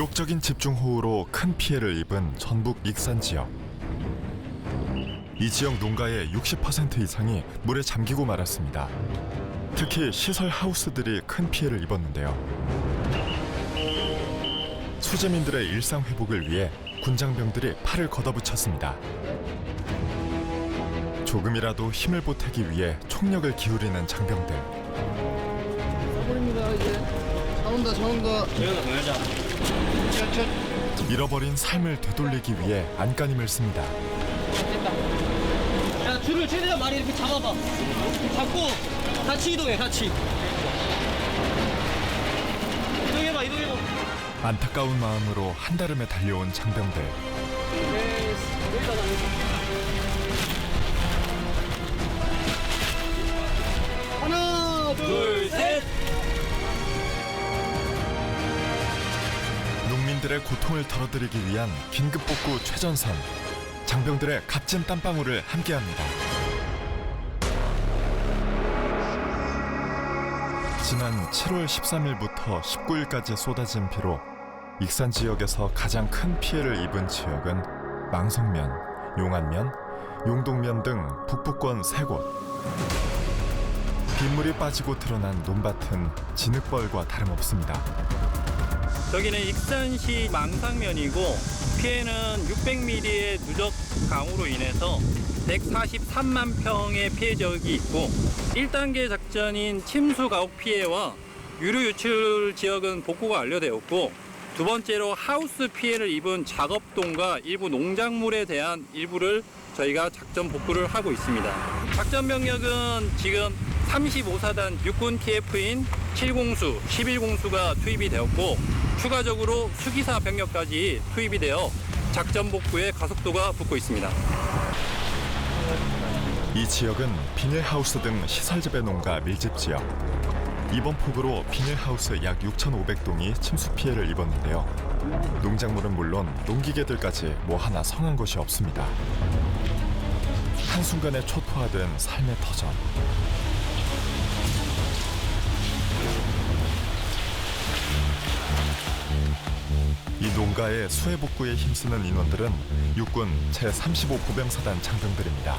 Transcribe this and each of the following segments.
기록적인 집중호우로 큰 피해를 입은 전북 익산 지역. 이 지역 농가의 60% 이상이 물에 잠기고 말았습니다. 특히 시설 하우스들이 큰 피해를 입었는데요. 수재민들의 일상 회복을 위해 군장병들이 팔을 걷어붙였습니다. 조금이라도 힘을 보태기 위해 총력을 기울이는 장병들. 써버립니다 이제. 차 온다. 잃어버린 삶을 되돌리기 위해 안간힘을 씁니다. 야, 줄을 최대한 많이 이렇게 잡아봐. 잡고 같이 이동해, 같이. 이동해봐. 안타까운 마음으로 한달음에 달려온 장병들. 하나, 둘, 셋. 농민들의 고통을 덜어드리기 위한 긴급복구 최전선. 장병들의 값진 땀방울을 함께합니다. 지난 7월 13일부터 19일까지 쏟아진 비로 익산 지역에서 가장 큰 피해를 입은 지역은 망성면, 용안면, 용동면 등 북부권 3곳. 빗물이 빠지고 드러난 논밭은 진흙벌과 다름없습니다. 저기는 익산시 망상면이고 피해는 600mm의 누적 강우로 인해서 143만 평의 피해 지역이 있고 1단계 작전인 침수 가옥 피해와 유류 유출 지역은 복구가 완료되었고 두 번째로 하우스 피해를 입은 작업동과 일부 농작물에 대한 일부를 저희가 작전 복구를 하고 있습니다. 작전 병력은 지금 35사단 육군 TF인 7공수, 11공수가 투입이 되었고 추가적으로 수기사 병력까지 투입이 되어 작전 복구에 가속도가 붙고 있습니다. 이 지역은 비닐하우스 등 시설재배 농가 밀집 지역. 이번 폭우로 비닐하우스 약 6,500동이 침수 피해를 입었는데요. 농작물은 물론 농기계들까지 뭐 하나 성한 것이 없습니다. 한순간에 초토화된 삶의 터전. 이 농가의 수해 복구에 힘쓰는 인원들은 육군 제35 보병사단 장병들입니다.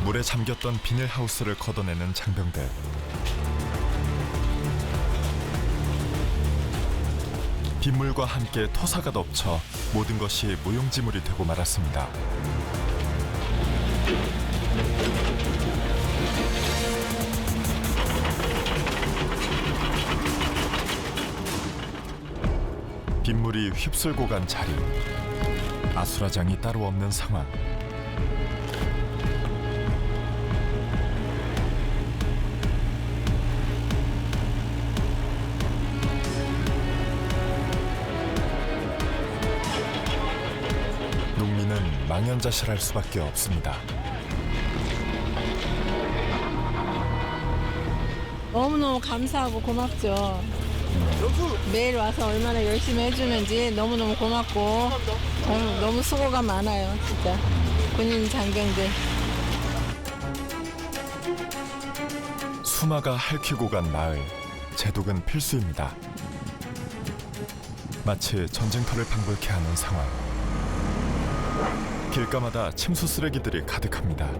물에 잠겼던 비닐하우스를 걷어내는 장병들. 빗물과 함께 토사가 덮쳐 모든 것이 무용지물이 되고 말았습니다. 빗물이 휩쓸고 간 자리. 아수라장이 따로 없는 상황. 농민은 망연자실할 수밖에 없습니다. 너무너무 감사하고 고맙죠. 매일 와서 얼마나 열심히 해주는지 너무너무 고맙고 너무 수고가 많아요. 진짜 군인 장병들. 수마가 핥히고 간 마을. 제독은 필수입니다. 마치 전쟁터를 방불케 하는 상황. 길가마다 침수 쓰레기들이 가득합니다.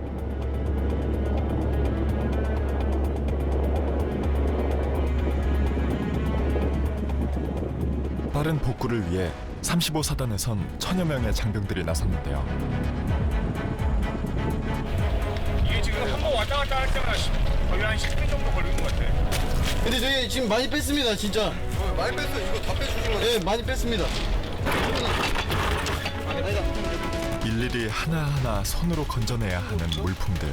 빠른 복구를 위해 35사단에선 1000여 명의 장병들이 나섰는데요. 이게 지금 한 번 왔다 갔다 할 때마다 거의 한 10분 정도 걸리는 것 같아. 근데 저희 지금 많이 뺐습니다 진짜. 많이 뺐어. 이거 다 빼주신 거야. 네 많이 뺐습니다. 일일이 하나하나 손으로 건져내야 하는 물품들.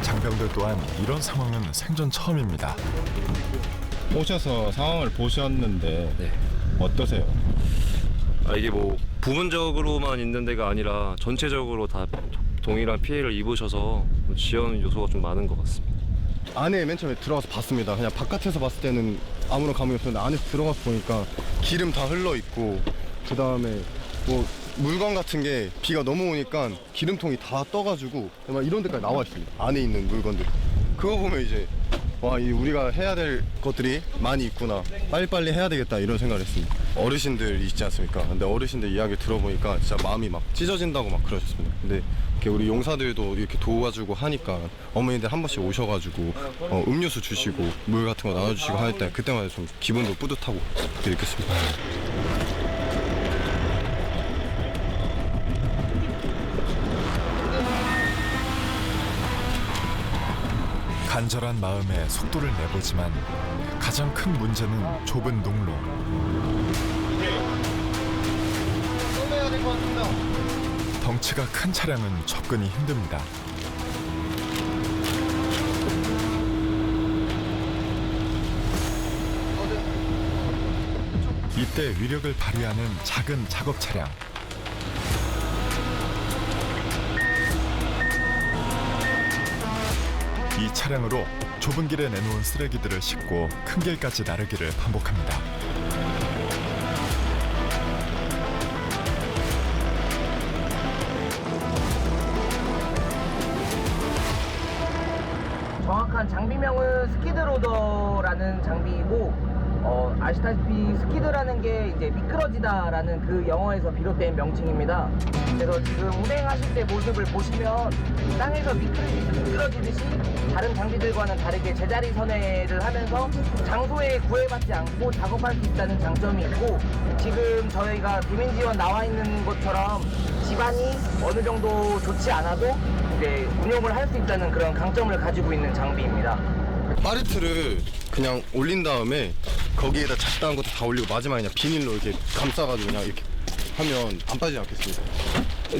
장병들 또한 이런 상황은 생전 처음입니다. 오셔서 상황을 보셨는데 네. 어떠세요? 이게 뭐 부분적으로만 있는 데가 아니라 전체적으로 다 동일한 피해를 입으셔서 지연 요소가 좀 많은 것 같습니다. 안에 맨 처음에 들어가서 봤습니다. 그냥 바깥에서 봤을 때는 아무런 감흥이 없었는데 안에서 들어가서 보니까 기름 다 흘러 있고 그 다음에 뭐 물건 같은 게 비가 너무 오니까 기름통이 다 떠가지고 막 이런 데까지 나와 있습니다. 안에 있는 물건들. 그거 보면 이제 와, 이 우리가 해야 될 것들이 많이 있구나. 빨리빨리 해야 되겠다 이런 생각을 했습니다. 어르신들 있지 않습니까? 근데 어르신들 이야기 들어보니까 진짜 마음이 막 찢어진다고 막 그러셨습니다. 근데 이렇게 우리 용사들도 이렇게 도와주고 하니까 어머니들 한 번씩 오셔가지고 음료수 주시고 물 같은 거 나눠주시고 할 때 그때마다 좀 기분도 뿌듯하고 그렇게 느꼈습니다. 간절한 마음에 속도를 내보지만 가장 큰 문제는 좁은 농로. 쏘매야 될 것 같습니다. 덩치가 큰 차량은 접근이 힘듭니다. 이때 위력을 발휘하는 작은 작업 차량. 이 차량으로 좁은 길에 내놓은 쓰레기들을 싣고 큰 길까지 나르기를 반복합니다. 정확한 장비명은 스키드로더라는 장비이고 아시다시피 스키드라는 게 이제 미끄러지다라는 그 영어에서 비롯된 명칭입니다. 그래서 지금 운행하실 때 모습을 보시면 땅에서 미끄러지듯이 다른 장비들과는 다르게 제자리 선회를 하면서 장소에 구애받지 않고 작업할 수 있다는 장점이 있고, 지금 저희가 비민 지원 나와 있는 것처럼 집안이 어느 정도 좋지 않아도 이제 운용을 할 수 있다는 그런 강점을 가지고 있는 장비입니다. 파레트를 그냥 올린 다음에 거기에다 작다한 것도 다 올리고 마지막에 그냥 비닐로 이렇게 감싸가지고 그냥 이렇게 하면 안 빠지지 않겠습니까?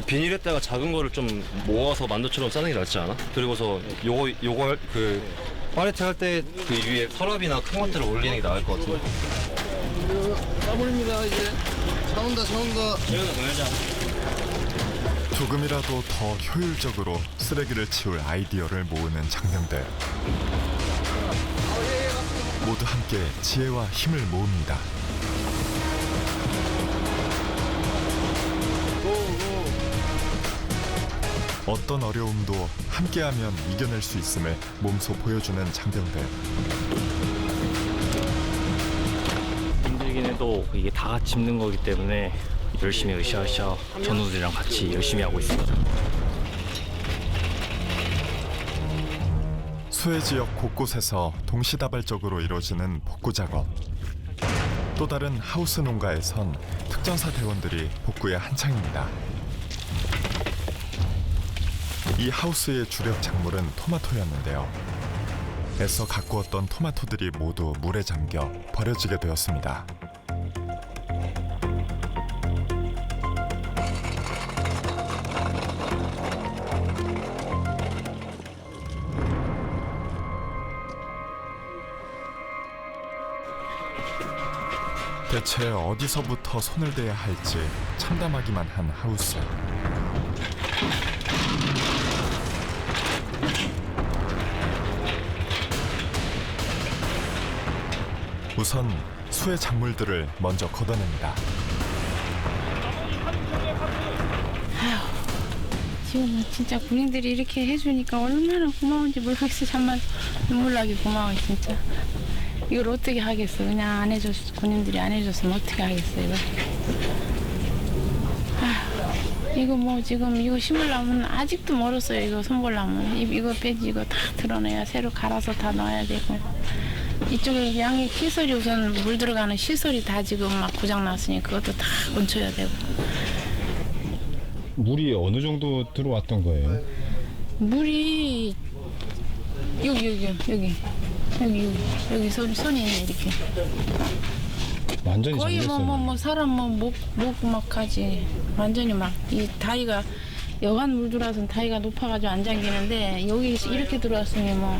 비닐에다가 작은 거를 좀 모아서 만두처럼 싸는 게 낫지 않아? 그리고서 요거 그 파레트 할 때 그 위에 서랍이나 큰 것들을 올리는 게 나을 것 같은데. 까버립니다 이제. 차 온다 차 온다. 조금이라도 더 효율적으로 쓰레기를 치울 아이디어를 모으는 장병들. 모두 함께 지혜와 힘을 모읍니다. 어떤 어려움도 함께하면 이겨낼 수 있음을 몸소 보여주는 장병들. 힘들긴 해도 이게 다 같이 힘든 거기 때문에 열심히 으쌰으쌰 전우들이랑 같이 열심히 하고 있습니다. 수해 지역 곳곳에서 동시다발적으로 이루어지는 복구 작업. 또 다른 하우스 농가에선 특전사 대원들이 복구에 한창입니다. 이 하우스의 주력 작물은 토마토였는데요. 애써 가꾸었던 토마토들이 모두 물에 잠겨 버려지게 되었습니다. 대체 어디서부터 손을 대야 할지 참담하기만 한 하우스. 우선 수해 작물들을 먼저 걷어냅니다. 지금 진짜 군인들이 이렇게 해주니까 얼마나 고마운지 모르겠어. 정말 눈물 나게 고마워 진짜. 이걸 어떻게 하겠어. 그냥 안 해줬어. 군인들이 안 해줬으면 어떻게 하겠어 이걸. 이거 뭐 지금 이거 심으려면 아직도 멀었어요. 이거 손보려면 이거 빼지 이거 다 드러내야 새로 갈아서 다 넣어야 되고. 이쪽에 양의 시설이 우선 물 들어가는 시설이 다 지금 막 고장 났으니 그것도 다 고쳐야 되고. 물이 어느 정도 들어왔던 거예요? 물이 여기 손이 있네 이렇게. 완전히 거의 잠겼어요. 뭐 사람 목 막 하지. 완전히 막 이 다리가 여간 물 들어와서 다리가 높아가지고 안 잠기는데 여기 이렇게 들어왔으니 뭐.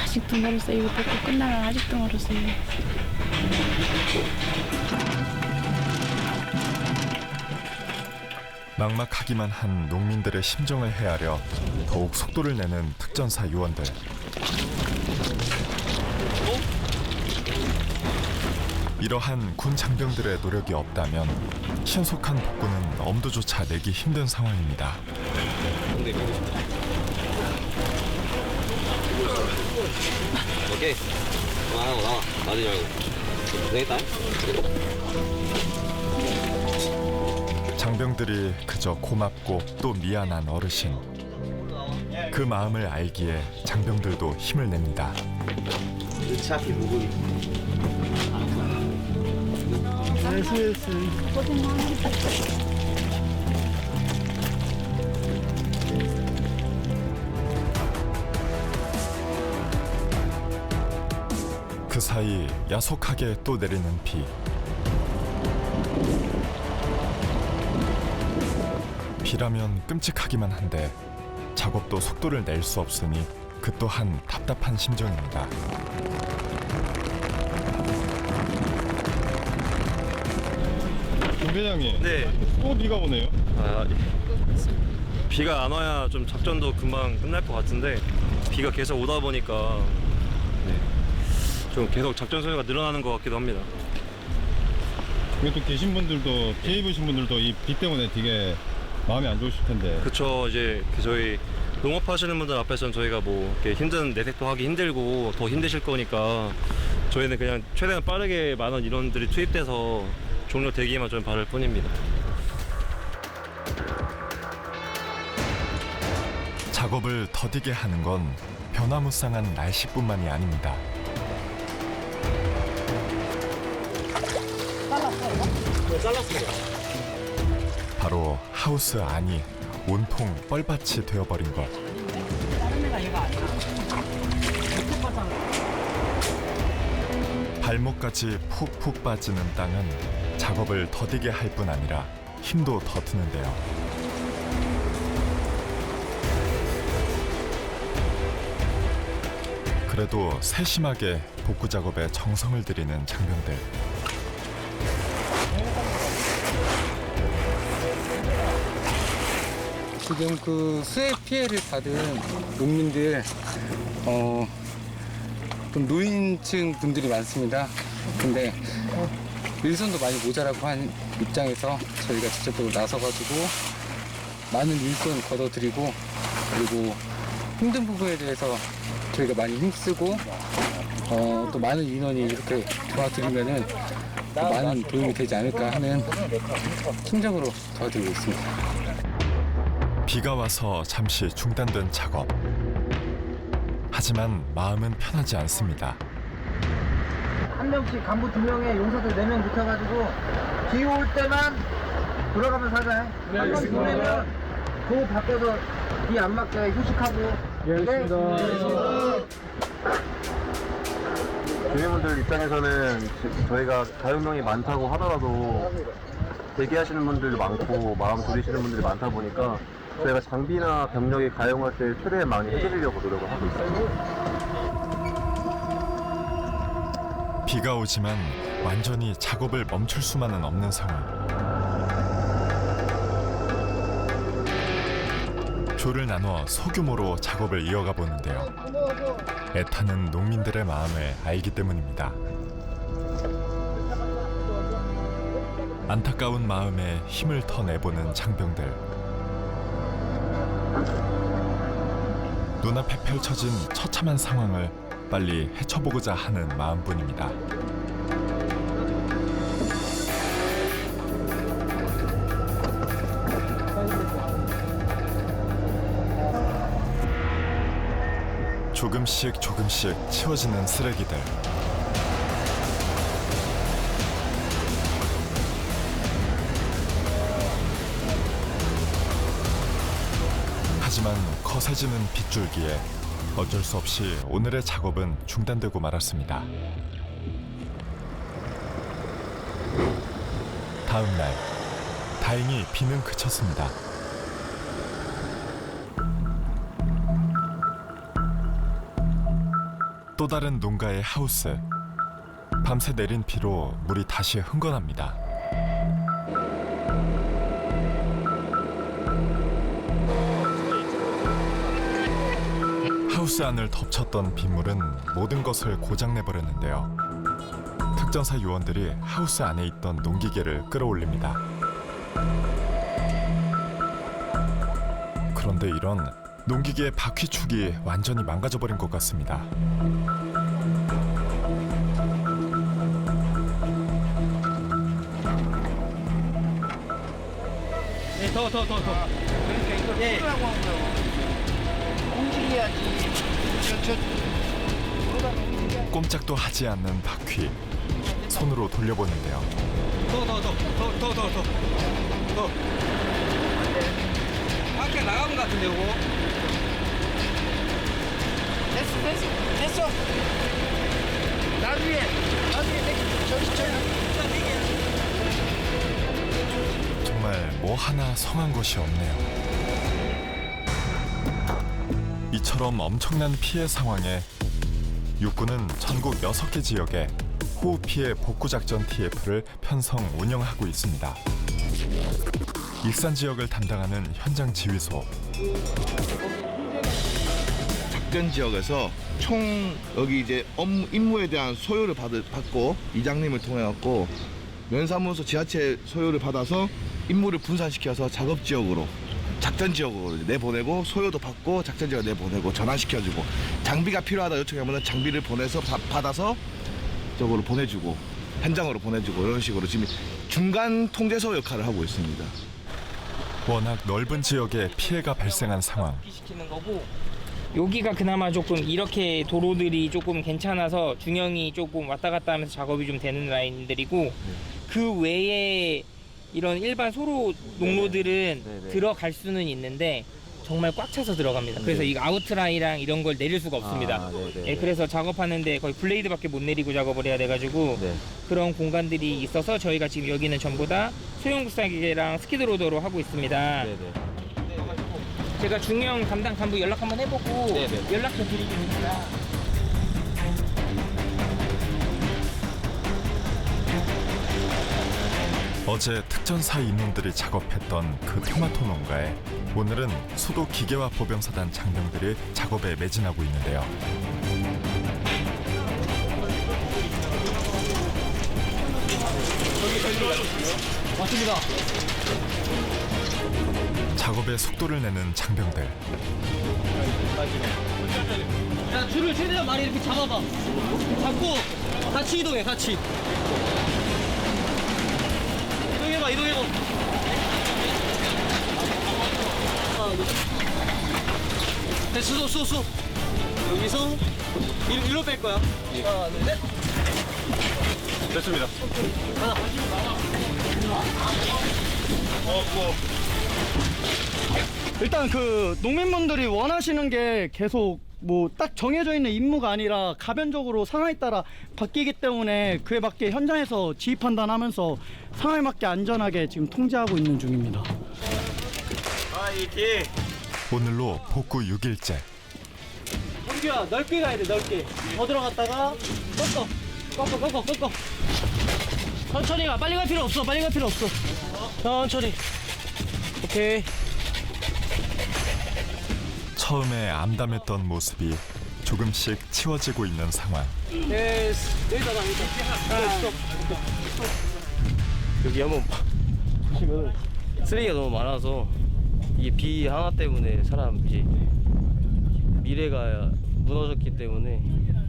아직도 멀었어요. 이거 볶고 끝나면 아직도 멀었어요. 막막하기만 한 농민들의 심정을 헤아려 더욱 속도를 내는 특전사 요원들. 이러한 군 장병들의 노력이 없다면 신속한 복구는 엄두조차 내기 힘든 상황입니다. 오케이. 나와. 나중에 말고. 되겠다. 장병들이 그저 고맙고 또 미안한 어르신. 그 마음을 알기에 장병들도 힘을 냅니다. 그 사이 야속하게 또 내리는 비. 비라면 끔찍하기만 한데 작업도 속도를 낼 수 없으니 그 또한 답답한 심정입니다. 중대장님. 네. 또 비가 오네요. 비가 안 와야 좀 작전도 금방 끝날 것 같은데 비가 계속 오다 보니까 좀 계속 작전 소요가 늘어나는 것 같기도 합니다. 여기 또 계신 분들도 피해 입으신 분들도 이 비 때문에 되게 마음이 안 좋으실 텐데. 그쵸. 이제 저희 농업하시는 분들 앞에서는 저희가 뭐 이렇게 힘든 내색도 하기 힘들고 더 힘드실 거니까 저희는 그냥 최대한 빠르게 많은 인원들이 투입돼서 종료되기만 좀 바랄 뿐입니다. 작업을 더디게 하는 건 변화무쌍한 날씨뿐만이 아닙니다. 바로 하우스 안이 온통 뻘밭이 되어버린 것. 발목까지 푹푹 빠지는 땅은 작업을 더디게 할 뿐 아니라 힘도 더 드는데요. 그래도 세심하게 복구 작업에 정성을 들이는 장병들. 지금 그 수해 피해를 받은 농민들 좀 노인층 분들이 많습니다. 근데 일손도 많이 모자라고 한 입장에서 저희가 직접적으로 나서가지고 많은 일손 걷어드리고 그리고 힘든 부분에 대해서 저희가 많이 힘쓰고 또 많은 인원이 이렇게 도와드리면은 또 많은 도움이 되지 않을까 하는 심정으로 도와드리고 있습니다. 비가 와서 잠시 중단된 작업. 하지만 마음은 편하지 않습니다. 한 명씩 간부 2명에 용사들 4명 붙여가지고 비 올 때만 돌아가면서 하자. 한 번 보내면 도 바꿔서 비 안 맞게 휴식하고. 주민분들 입장에서는 저희가 자연명이 많다고 하더라도 대기하시는 분들도 많고 마음 졸이시는 분들이 많다 보니까 저희가 장비나 병력이 가용할 때 최대한 많이 해드리려고 노력을 하고 있습니다. 비가 오지만 완전히 작업을 멈출 수만은 없는 상황. 조를 나눠 소규모로 작업을 이어가 보는데요. 애타는 농민들의 마음을 알기 때문입니다. 안타까운 마음에 힘을 더 내보는 장병들. 눈앞에 펼쳐진 처참한 상황을 빨리 헤쳐보고자 하는 마음뿐입니다. 조금씩 치워지는 쓰레기들. 하지만 거세지는 빗줄기에 어쩔 수 없이 오늘의 작업은 중단되고 말았습니다. 다음 날, 다행히 비는 그쳤습니다. 또 다른 농가의 하우스. 밤새 내린 비로 물이 다시 흥건합니다. 하우스 안을 덮쳤던 빗물은 모든 것을 고장내버렸는데요. 특전사 요원들이 하우스 안에 있던 농기계를 끌어올립니다. 그런데 이런 농기계의 바퀴축이 완전히 망가져버린 것 같습니다. 네, 더. 그러니까 이거 쓰라고 한 거예요. 움직여야지. 꼼짝도 하지 않는 바퀴. 손으로 돌려보는데요. 더. 밖에 나간 것 같은데, 이거? 됐어. 나중에 정말 뭐 하나 성한 것이 없네요. 이처럼 엄청난 피해 상황에 육군은 전국 6개 지역에 호우 피해 복구 작전 TF를 편성 운영하고 있습니다. 익산 지역을 담당하는 현장 지휘소. 작전 지역에서 총 여기 이제 임무에 대한 소요를 받고 이장님을 통해 갖고 면사무소 지하체 소요를 받아서 임무를 분산시켜서 작업 지역으로 작전 지역으로 내보내고 소요도 받고 작전 지역에 내보내고 전환시켜주고 장비가 필요하다 요청하면 장비를 보내서 받아서 저거로 보내주고 현장으로 보내주고 이런 식으로 지금 중간 통제소 역할을 하고 있습니다. 워낙 넓은 지역에 피해가 발생한 상황. 시키는 거고 여기가 그나마 조금 이렇게 도로들이 조금 괜찮아서 중형이 조금 왔다 갔다 하면서 작업이 좀 되는 라인들이고 그 외에 이런 일반 소로 농로들은 들어갈 수는 있는데 정말 꽉 차서 들어갑니다. 그래서 이 아웃라인이랑 이런 걸 내릴 수가 없습니다. 예, 그래서 작업하는데 거의 블레이드밖에 못 내리고 작업을 해야 돼가지고 그런 공간들이 있어서 저희가 지금 여기는 전부 다 소형 국사기계랑 스키드로더로 하고 있습니다. 제가 중형 담당 간부 연락 한번 해보고 연락처 드리겠습니다. 어제 특전사 인원들이 작업했던 그 토마토 농가에 오늘은 수도 기계화 보병사단 장병들이 작업에 매진하고 있는데요. 맞습니다. 작업에 속도를 내는 장병들. 야, 줄을 최대한 많이 이렇게 잡아봐. 잡고 같이 이동해, 같이. 이동해봐. 됐어, 쏘. 여기서 일로 뺄 거야. 하나, 둘, 셋. 됐습니다. 하나. 일단 그 농민분들이 원하시는 게 계속 뭐 딱 정해져 있는 임무가 아니라 가변적으로 상황에 따라 바뀌기 때문에 그에 맞게 현장에서 지휘 판단하면서 상황에 맞게 안전하게 지금 통제하고 있는 중입니다. 오늘로 복구 6일째. 형규야, 넓게 가야 돼, 넓게. 더 들어갔다가 꺾어. 천천히 가. 빨리 갈 필요 없어. 천천히. 오케이. 처음에 암담했던 모습이 조금씩 치워지고 있는 상황. 여기다. 여기 한번 보시면 쓰레기가 너무 많아서 이게 비 하나 때문에 사람 이제 미래가 무너졌기 때문에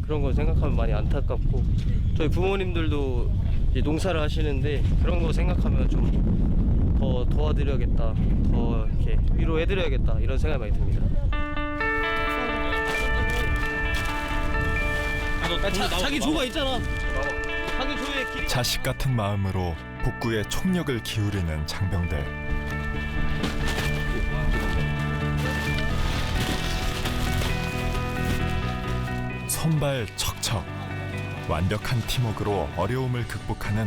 그런 걸 생각하면 많이 안타깝고 저희 부모님들도 이제 농사를 하시는데 그런 거 생각하면 좀 더 도와드려야겠다, 더 이렇게 위로해드려야겠다 이런 생각이 많이 듭니다. 자기 조가 있잖아. 자기 조에 길이. 자식 같은 마음으로 복구에 총력을 기울이는 장병들. 손발 척척. 완벽한 팀워크로 어려움을 극복하는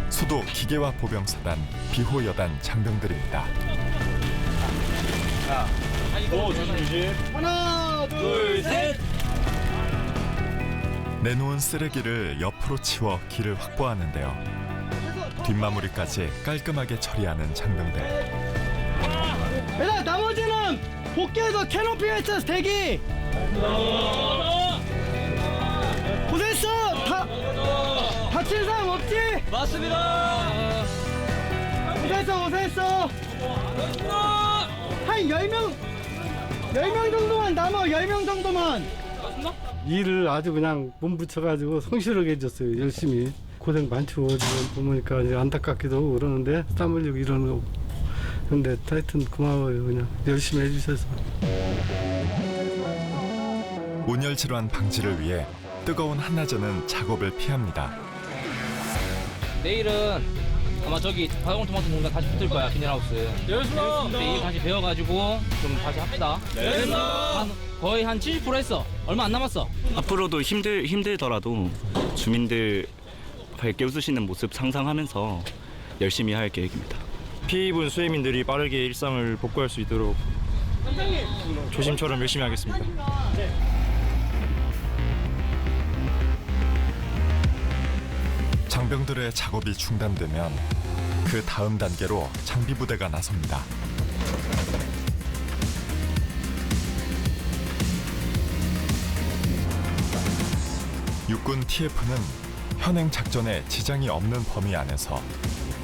수도 기계화 보병사단 비호여단 장병들입니다. 조심. 하나, 둘, 셋. 내놓은 쓰레기를 옆으로 치워 길을 확보하는데요. 뒷마무리까지 깔끔하게 처리하는 장병들. 일단 나머지는 복귀해서 캐노피 헬스에서 대기. 고생했어. 다 다친 사람 없지? 맞습니다. 고생했어. 한 10명 정도만 남아. 10명 정도만. 일을 아주 그냥 몸 붙여가지고 성실하게 해줬어요. 열심히. 고생 많죠. 지금 보니까 이제 안타깝기도 하고 그러는데 땀 흘리고 이러는 거. 근데 하여튼 고마워요. 그냥 열심히 해주셔서. 온열 질환 방지를 위해 뜨거운 한낮에는 작업을 피합니다. 내일은 아마 저기 방울토마토 농장 다시 붙을 거야, 비닐하우스. 내일 다시 배워가지고 좀 다시 합시다. 거의 한 70% 했어. 얼마 안 남았어. 앞으로도 힘들더라도 주민들 밝게 웃으시는 모습 상상하면서 열심히 할 계획입니다. 피해 입은 수해민들이 빠르게 일상을 복구할 수 있도록 조심처럼 열심히 하겠습니다. 장병들의 작업이 중단되면 그 다음 단계로 장비 부대가 나섭니다. 육군 TF는 현행 작전에 지장이 없는 범위 안에서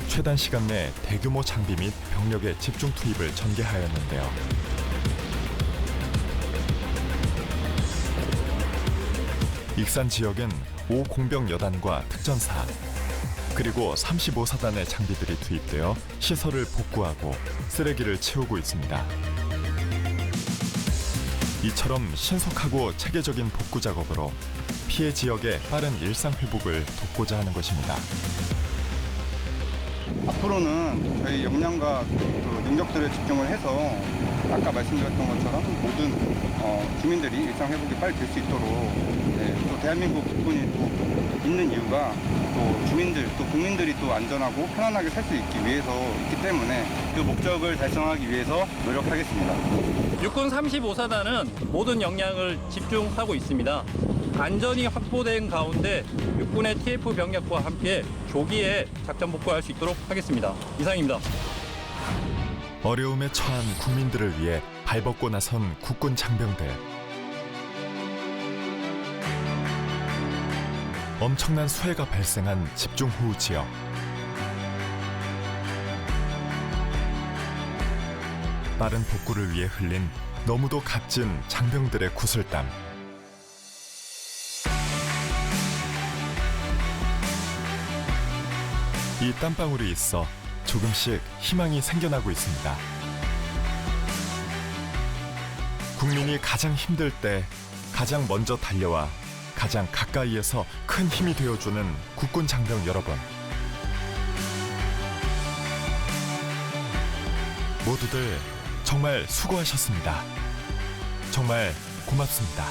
최단 시간 내 대규모 장비 및 병력의 집중 투입을 전개하였는데요. 익산 지역엔 5공병 여단과 특전사 그리고 35사단의 장비들이 투입되어 시설을 복구하고 쓰레기를 채우고 있습니다. 이처럼 신속하고 체계적인 복구 작업으로 피해 지역의 빠른 일상 회복을 돕고자 하는 것입니다. 앞으로는 저희 역량과 또 능력들을 집중을 해서 아까 말씀드렸던 것처럼 모든 주민들이 일상 회복이 빨리 될 수 있도록 또 대한민국 국군이 또 있는 이유가 또 주민들 또 국민들이 또 안전하고 편안하게 살 수 있기 위해서 있기 때문에 그 목적을 달성하기 위해서 노력하겠습니다. 육군 35사단은 모든 역량을 집중하고 있습니다. 안전이 확보된 가운데 육군의 TF 병력과 함께 조기에 작전 복구할 수 있도록 하겠습니다. 이상입니다. 어려움에 처한 국민들을 위해 발벗고 나선 국군 장병들. 엄청난 수해가 발생한 집중호우 지역. 빠른 복구를 위해 흘린 너무도 값진 장병들의 구슬땀. 이 땀방울이 있어 조금씩 희망이 생겨나고 있습니다. 국민이 가장 힘들 때 가장 먼저 달려와 가장 가까이에서 큰 힘이 되어주는 국군 장병 여러분. 모두들 정말 수고하셨습니다. 정말 고맙습니다.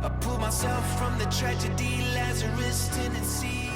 I pull myself from the tragedy, Lazarus tendencies.